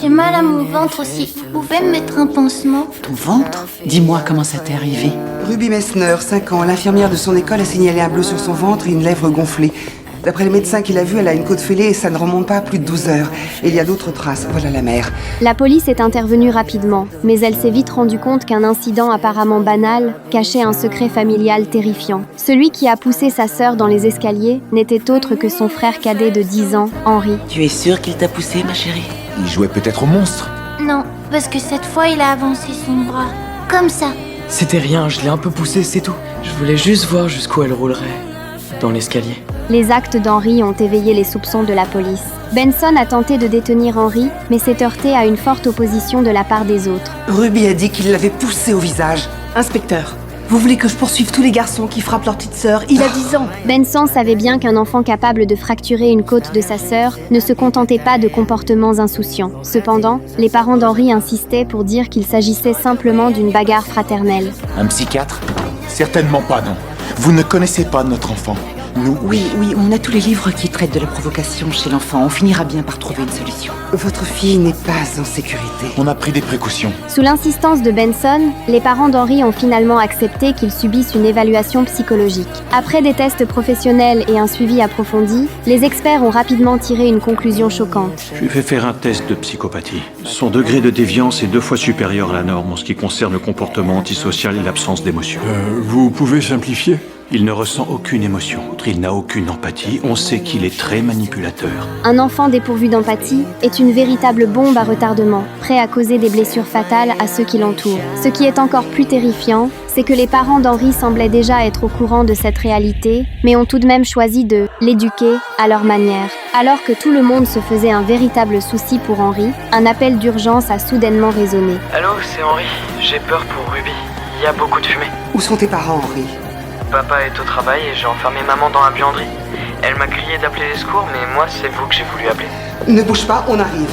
J'ai mal à mon ventre aussi. Vous pouvez me mettre un pansement? Ton ventre? Dis-moi comment ça t'est arrivé. Ruby Messner, 5 ans, l'infirmière de son école a signalé un bleu sur son ventre et une lèvre gonflée. D'après les médecins qu'il a vus, elle a une côte fêlée et ça ne remonte pas à plus de 12 heures. Et il y a d'autres traces, voilà la mère. La police est intervenue rapidement, mais elle s'est vite rendue compte qu'un incident apparemment banal cachait un secret familial terrifiant. Celui qui a poussé sa sœur dans les escaliers n'était autre que son frère cadet de 10 ans, Henry. Tu es sûre qu'il t'a poussé, ma chérie? Il jouait peut-être au monstre. Non, parce que cette fois, il a avancé son bras. Comme ça. C'était rien, je l'ai un peu poussée, c'est tout. Je voulais juste voir jusqu'où elle roulerait. Dans l'escalier. Les actes d'Henry ont éveillé les soupçons de la police. Benson a tenté de détenir Henry, mais s'est heurté à une forte opposition de la part des autres. Ruby a dit qu'il l'avait poussé au visage. Inspecteur, vous voulez que je poursuive tous les garçons qui frappent leur petite sœur? Il a 10 ans. Benson savait bien qu'un enfant capable de fracturer une côte de sa sœur ne se contentait pas de comportements insouciants. Cependant, les parents d'Henry insistaient pour dire qu'il s'agissait simplement d'une bagarre fraternelle. Un psychiatre? Certainement pas, non. Vous ne connaissez pas notre enfant. Nous, Oui, on a tous les livres qui traitent de la provocation chez l'enfant. On finira bien par trouver une solution. Votre fille n'est pas en sécurité. on a pris des précautions. Sous l'insistance de Benson, les parents d'Henry ont finalement accepté qu'il subisse une évaluation psychologique. Après des tests professionnels et un suivi approfondi, les experts ont rapidement tiré une conclusion choquante. Je lui ai fait faire un test de psychopathie. Son degré de déviance est 2 fois supérieur à la norme en ce qui concerne le comportement antisocial et l'absence d'émotion. Vous pouvez simplifier? Il ne ressent aucune émotion, il n'a aucune empathie, on sait qu'il est très manipulateur. Un enfant dépourvu d'empathie est une véritable bombe à retardement, prêt à causer des blessures fatales à ceux qui l'entourent. Ce qui est encore plus terrifiant, c'est que les parents d'Henry semblaient déjà être au courant de cette réalité, mais ont tout de même choisi de l'éduquer à leur manière. Alors que tout le monde se faisait un véritable souci pour Henry, un appel d'urgence a soudainement résonné. Allô, c'est Henry. J'ai peur pour Ruby. Il y a beaucoup de fumée. Où sont tes parents, Henry? Papa est au travail et j'ai enfermé maman dans la buanderie. Elle m'a crié d'appeler les secours, mais moi, c'est vous que j'ai voulu appeler. Ne bouge pas, on arrive.